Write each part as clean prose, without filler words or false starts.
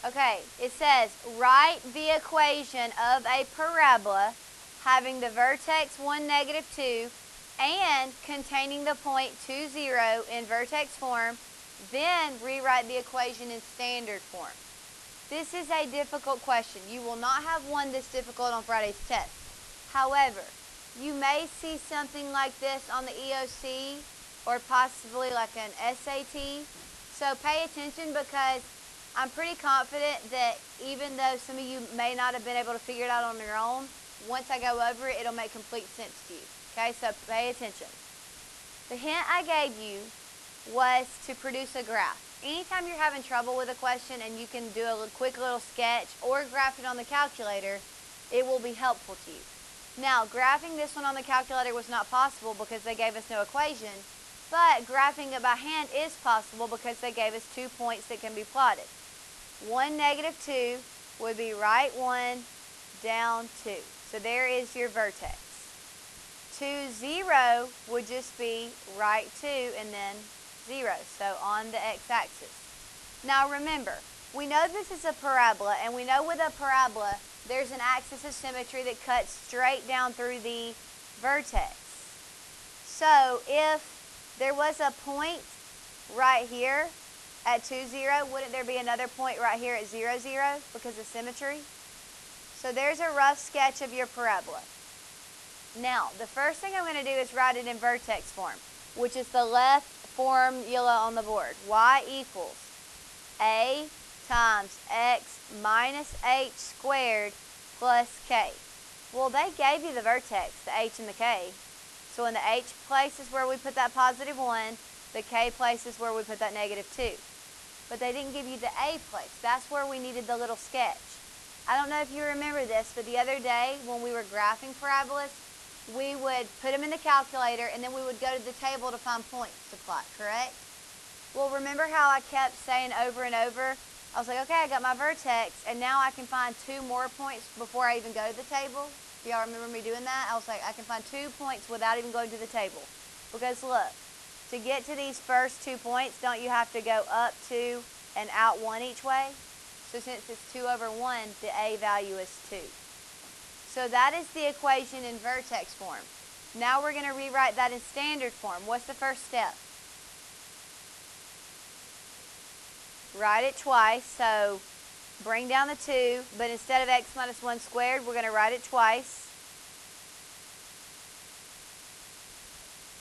Okay, it says, write the equation of a parabola having the vertex 1, -2, and containing the point 2, 0 in vertex form, then rewrite the equation in standard form. This is a difficult question. You will not have one this difficult on Friday's test. However, you may see something like this on the EOC or possibly like an SAT. So pay attention, because I'm pretty confident that even though some of you may not have been able to figure it out on your own, once I go over it, it'll make complete sense to you. Okay, so pay attention. The hint I gave you was to produce a graph. Anytime you're having trouble with a question and you can do a quick little sketch or graph it on the calculator, it will be helpful to you. Now, graphing this one on the calculator was not possible because they gave us no equation, but graphing it by hand is possible because they gave us 2 points that can be plotted. 1, -2 would be right 1, down 2. So there is your vertex. 2, 0 would just be right 2 and then 0, so on the x-axis. Now remember, we know this is a parabola, and we know with a parabola there's an axis of symmetry that cuts straight down through the vertex. So if there was a point right here at 2, 0, wouldn't there be another point right here at 0, 0 because of symmetry? So there's a rough sketch of your parabola. Now, the first thing I'm going to do is write it in vertex form, which is the left formula on the board. Y equals a times x minus h squared plus k. Well, they gave you the vertex, the h and the k. So in the h place is where we put that positive 1, the k place is where we put that -2. But they didn't give you the a place. That's where we needed the little sketch. I don't know if you remember this, but the other day when we were graphing parabolas, we would put them in the calculator and then we would go to the table to find points to plot, correct? Well, remember how I kept saying over and over, I was like, okay, I got my vertex, and now I can find 2 more points before I even go to the table? Do y'all remember me doing that? I was like, I can find 2 points without even going to the table. Because look, to get to these first 2 points, don't you have to go up 2 and out 1 each way? So since it's 2 over 1, the a value is 2. So that is the equation in vertex form. Now we're going to rewrite that in standard form. What's the first step? Write it twice. So bring down the 2, but instead of x minus 1 squared, we're going to write it twice.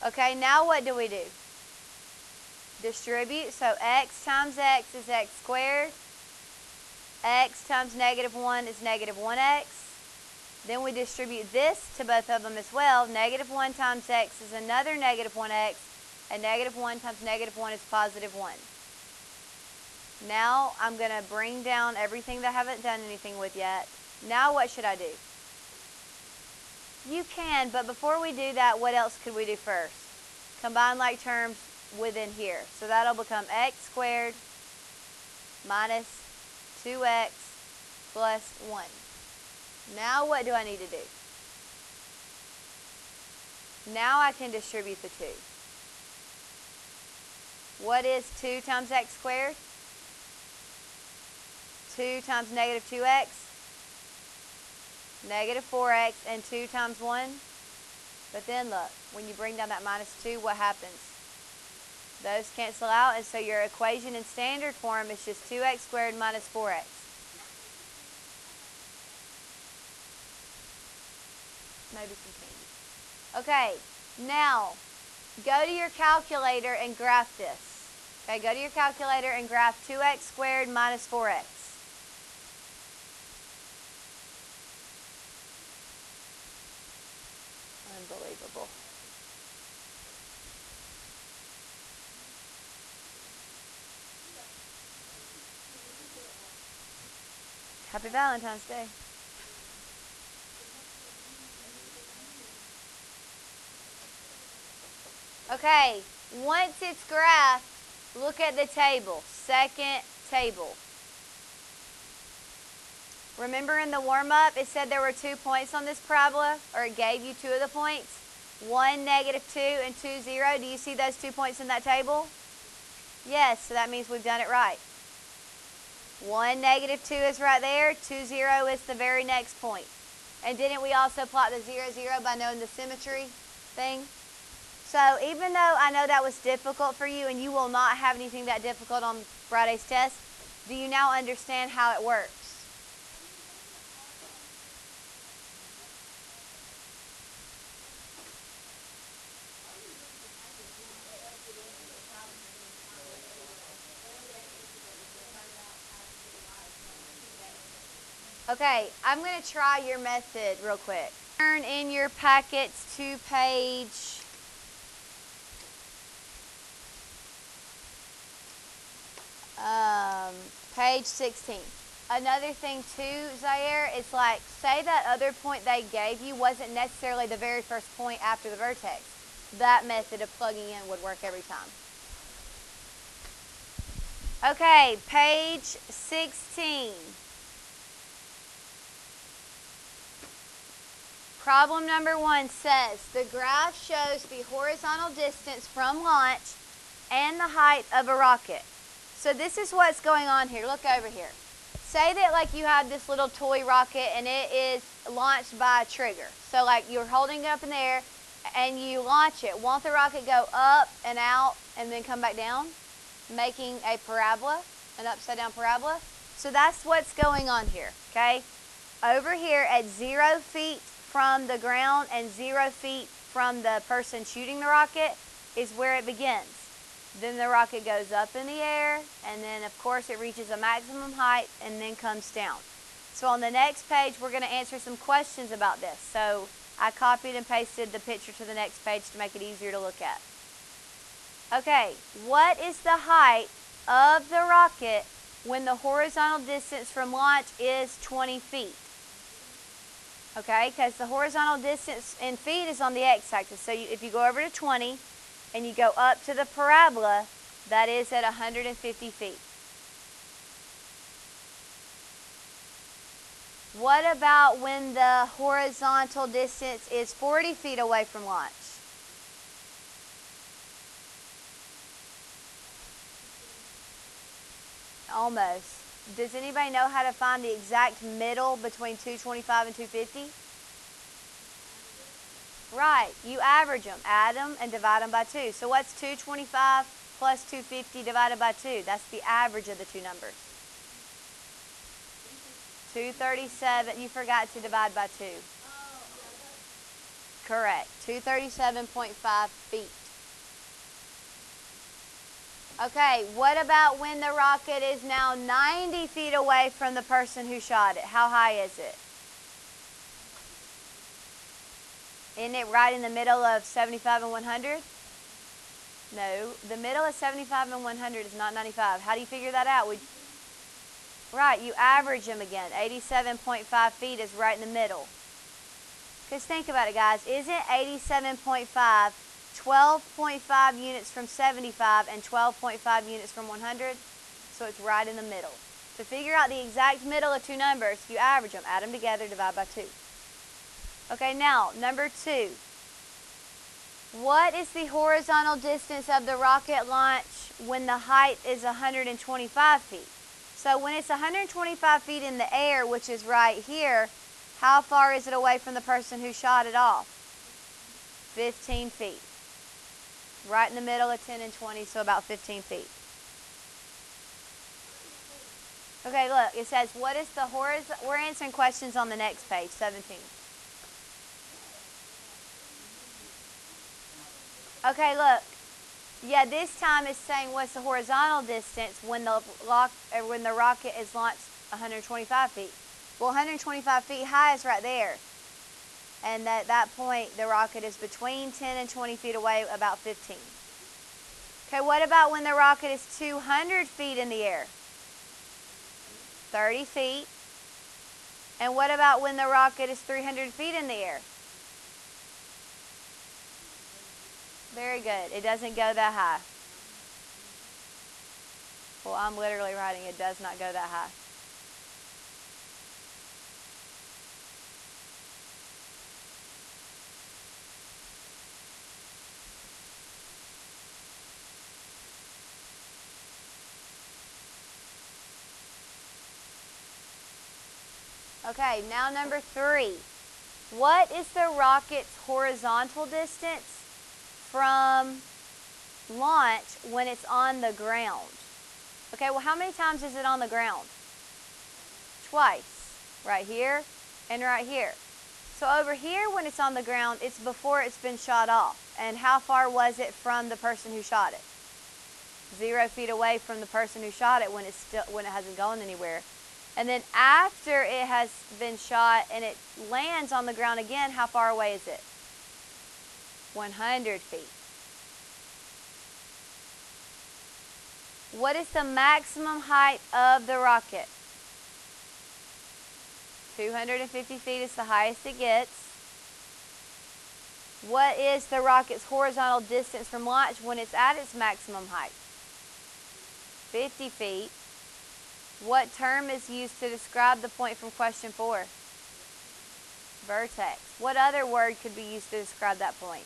Okay, now what do we do? Distribute. So x times x is x squared. X times -1 is -1x. Then we distribute this to both of them as well. -1 times x is another -1x, and -1 times -1 is +1. Now I'm going to bring down everything that I haven't done anything with yet. Now what should I do? You can, but before we do that, what else could we do first? Combine like terms within here. So that'll become x squared minus 2x plus 1. Now what do I need to do? Now I can distribute the 2. What is 2 times x squared? 2 times -2x, -4x, and 2 times 1. But then look, when you bring down that -2, what happens? Those cancel out, and so your equation in standard form is just 2x squared minus 4x. Maybe some candy. Okay, now go to your calculator and graph this. Okay, go to your calculator and graph 2x squared minus 4x. Unbelievable. Happy Valentine's Day. Okay, once it's graphed, look at the table. Second table. Remember in the warm-up, it said there were 2 points on this parabola, or it gave you 2 of the points. 1, -2, and 2, 0. Do you see those 2 points in that table? Yes, so that means we've done it right. 1, -2 is right there. 2, 0 is the very next point. And didn't we also plot the 0, 0 by knowing the symmetry thing? So even though I know that was difficult for you, and you will not have anything that difficult on Friday's test, do you now understand how it works? Okay, I'm going to try your method real quick. Turn in your packets to page page 16. Another thing too, Zaire, it's like, say that other point they gave you wasn't necessarily the very first point after the vertex. That method of plugging in would work every time. Okay, page 16. Problem number 1 says, the graph shows the horizontal distance from launch and the height of a rocket. So this is what's going on here. Look over here. Say that like you have this little toy rocket and it is launched by a trigger. So like you're holding it up in the air and you launch it. Won't the rocket go up and out and then come back down, making a parabola, an upside down parabola? So that's what's going on here, okay? Over here at 0 feet from the ground and 0 feet from the person shooting the rocket is where it begins. Then the rocket goes up in the air, and then of course it reaches a maximum height and then comes down. So on the next page we're going to answer some questions about this. So I copied and pasted the picture to the next page to make it easier to look at. Okay, what is the height of the rocket when the horizontal distance from launch is 20 feet? Okay, because the horizontal distance in feet is on the x-axis. So if you go over to 20 and you go up to the parabola, that is at 150 feet. What about when the horizontal distance is 40 feet away from launch? Almost. Does anybody know how to find the exact middle between 225 and 250? Right, you average them, add them, and divide them by 2. So what's 225 plus 250 divided by 2? That's the average of the two numbers. 237, you forgot to divide by 2. Correct, 237.5 feet. Okay, what about when the rocket is now 90 feet away from the person who shot it? How high is it? Isn't it right in the middle of 75 and 100? No, the middle of 75 and 100 is not 95. How do you figure that out? Right, you average them again. 87.5 feet is right in the middle. Because think about it, guys. Isn't 87.5 12.5 units from 75 and 12.5 units from 100? So it's right in the middle. To figure out the exact middle of two numbers, you average them, add them together, divide by 2. Okay, now, number 2. What is the horizontal distance of the rocket launch when the height is 125 feet? So when it's 125 feet in the air, which is right here, how far is it away from the person who shot it off? 15 feet. Right in the middle of 10 and 20, so about 15 feet. Okay, look, it says, what is the horizontal? We're answering questions on the next page, 17. Okay, look. Yeah, this time it's saying what's the horizontal distance when the rocket is launched 125 feet. Well, 125 feet high is right there. And at that point, the rocket is between 10 and 20 feet away, about 15. Okay, what about when the rocket is 200 feet in the air? 30 feet. And what about when the rocket is 300 feet in the air? Very good. It doesn't go that high. Well, I'm literally writing it does not go that high. Okay, now number 3. What is the rocket's horizontal distance from launch when it's on the ground? Okay, well, how many times is it on the ground? Twice. Right here and right here. So over here when it's on the ground, it's before it's been shot off. And how far was it from the person who shot it? 0 feet away from the person who shot it when it hasn't gone anywhere. And then after it has been shot and it lands on the ground again, how far away is it? 100 feet. What is the maximum height of the rocket? 250 feet is the highest it gets. What is the rocket's horizontal distance from launch when it's at its maximum height? 50 feet. What term is used to describe the point from question 4? Vertex. What other word could be used to describe that point?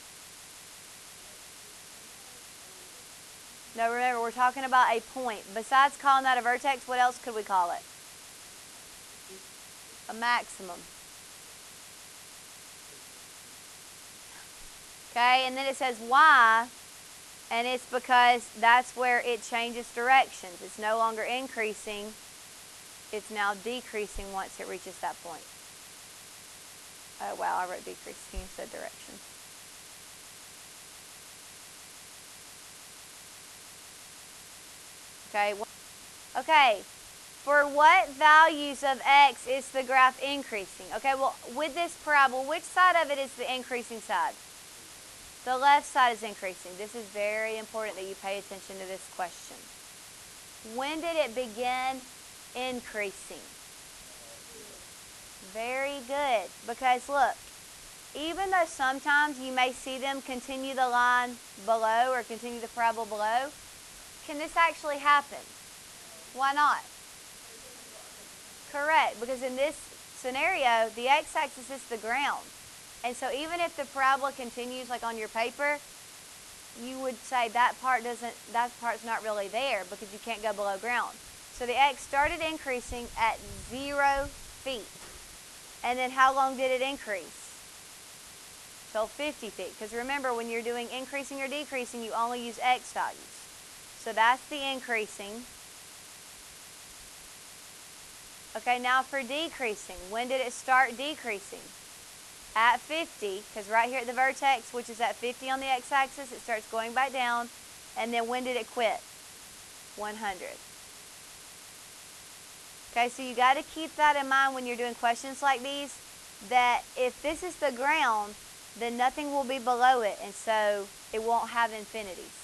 No, remember, we're talking about a point. Besides calling that a vertex, what else could we call it? A maximum. Okay, and then it says why, and it's because that's where it changes directions. It's no longer increasing, it's now decreasing once it reaches that point. Oh wow, I wrote decreasing instead of direction. Okay, for what values of x is the graph increasing? Okay, well, with this parabola, which side of it is the increasing side? The left side is increasing. This is very important that you pay attention to this question. When did it begin increasing? Very good. Because look, even though sometimes you may see them continue the line below or continue the parabola below, can this actually happen? Why not? Correct, because in this scenario, the x-axis is the ground. And so even if the parabola continues like on your paper, you would say that part's not really there because you can't go below ground. So the x started increasing at 0 feet. And then how long did it increase? Till 50 feet. Because remember, when you're doing increasing or decreasing, you only use x values. So that's the increasing. Okay, now for decreasing, when did it start decreasing? At 50, because right here at the vertex, which is at 50 on the x-axis, it starts going back down. And then when did it quit? 100. Okay, so you got to keep that in mind when you're doing questions like these, that if this is the ground, then nothing will be below it, and so it won't have infinities.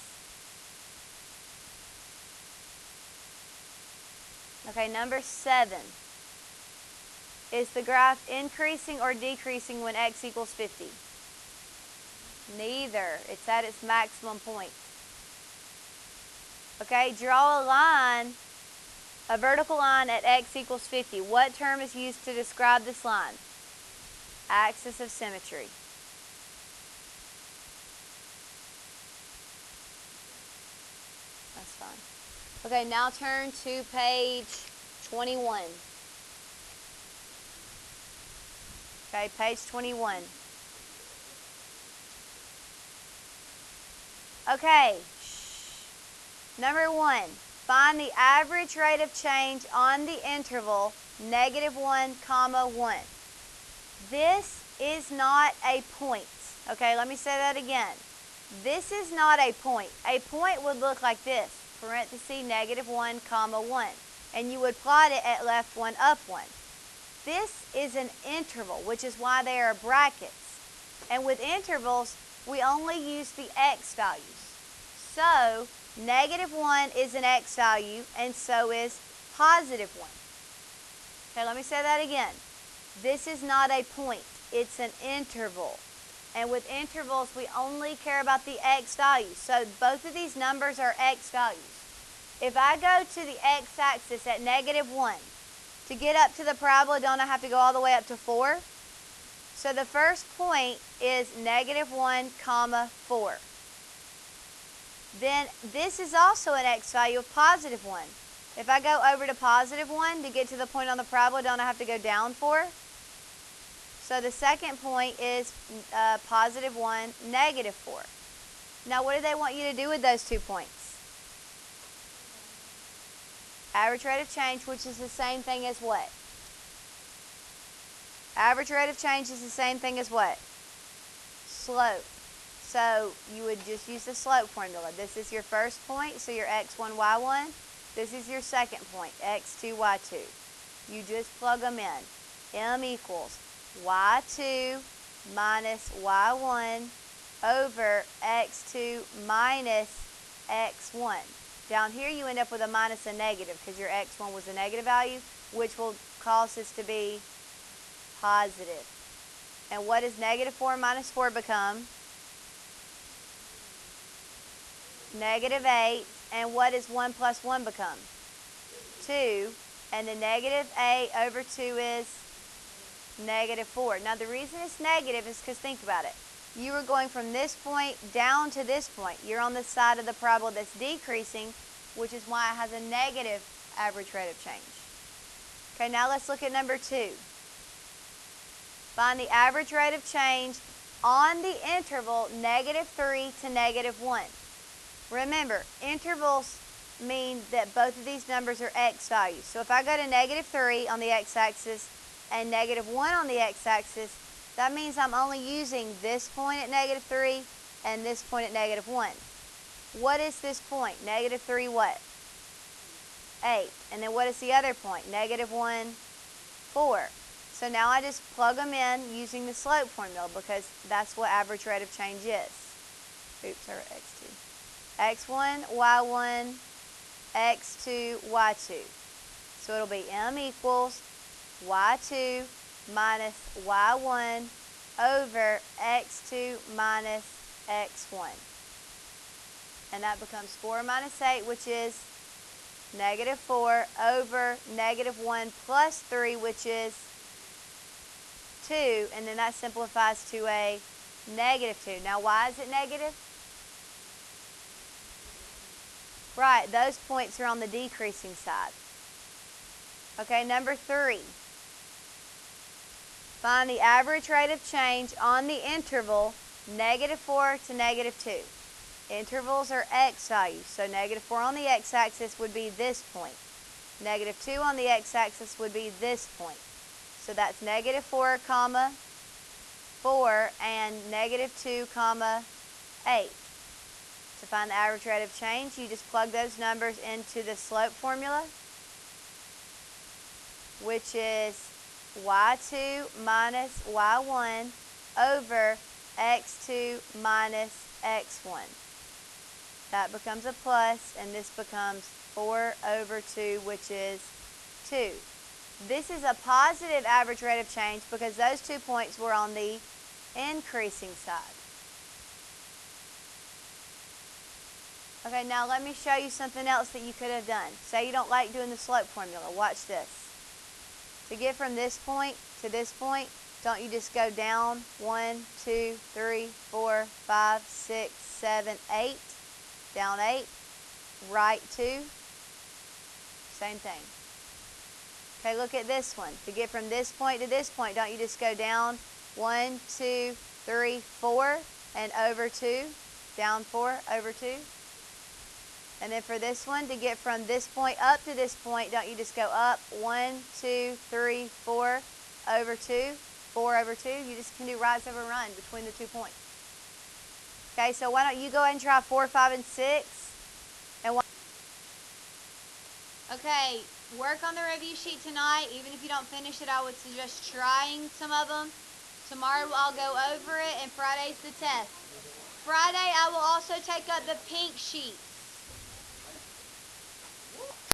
Okay, number 7. Is the graph increasing or decreasing when x equals 50? Neither. It's at its maximum point. Okay, draw a line, a vertical line at x equals 50. What term is used to describe this line? Axis of symmetry. That's fine. Okay, now turn to page 21. Okay, page 21. Okay, number 1, find the average rate of change on the interval -1, 1. This is not a point. Okay, let me say that again. This is not a point. A point would look like this, parenthesis -1, 1. And you would plot it at left 1, up 1. This is an interval, which is why they are brackets. And with intervals, we only use the x values. So, -1 is an x value, and so is +1. Okay, let me say that again. This is not a point. It's an interval. And with intervals, we only care about the x values. So, both of these numbers are x values. If I go to the x-axis at -1, to get up to the parabola, don't I have to go all the way up to 4? So the first point is -1, 4. Then this is also an x value of +1. If I go over to positive 1 to get to the point on the parabola, don't I have to go down 4? So the second point is positive 1, negative 4. Now what do they want you to do with those 2 points? Average rate of change, which is the same thing as what? Average rate of change is the same thing as what? Slope. So you would just use the slope formula. This is your first point, so your x1, y1. This is your second point, x2, y2. You just plug them in. M equals y2 minus y1 over x2 minus x1. Down here you end up with a minus a negative because your x1 was a negative value, which will cause this to be positive. And what does negative 4 minus 4 become? Negative 8. And what does 1 plus 1 become? 2. And the negative 8 over 2 is negative 4. Now the reason it's negative is because think about it. You were going from this point down to this point. You're on the side of the parabola that's decreasing, which is why it has a negative average rate of change. Okay, now let's look at number 2. Find the average rate of change on the interval negative 3 to negative 1. Remember, intervals mean that both of these numbers are x values. So if I go to negative 3 on the x-axis and negative 1 on the x-axis, that means I'm only using this point at negative 3 and this point at negative 1. What is this point? Negative 3 what? 8. And then what is the other point? Negative 1, 4. So now I just plug them in using the slope formula because that's what average rate of change is. Oops, or x2. x1, y1, x2, y2. So it'll be m equals y2 minus y1 over x2 minus x1. And that becomes 4 minus 8, which is negative 4 over negative 1 plus 3, which is 2. And then that simplifies to a negative 2. Now, why is it negative? Right, those points are on the decreasing side. Okay, number 3. Find the average rate of change on the interval negative 4 to negative 2. Intervals are x values, so negative 4 on the x-axis would be this point. Negative 2 on the x-axis would be this point. So that's negative 4, comma, 4 and negative 2, comma, 8. To find the average rate of change, you just plug those numbers into the slope formula, which is y2 minus y1 over x2 minus x1. That becomes a plus, and this becomes 4 over 2, which is 2. This is a positive average rate of change because those 2 points were on the increasing side. Okay, now let me show you something else that you could have done. Say you don't like doing the slope formula. Watch this. To get from this point to this point, don't you just go down 1, 2, 3, 4, 5, 6, 7, 8, down 8, right 2, same thing. Okay, look at this one. To get from this point to this point, don't you just go down 1, 2, 3, 4, and over 2, down 4, over 2? And then for this one, to get from this point up to this point, don't you just go up 1, 2, 3, 4, over 2, 4 over 2? You just can do rise over run between the 2 points. Okay, so why don't you go ahead and try 4, 5, and 6. Okay, work on the review sheet tonight. Even if you don't finish it, I would suggest trying some of them. Tomorrow I'll go over it, and Friday's the test. Friday I will also take up the pink sheet.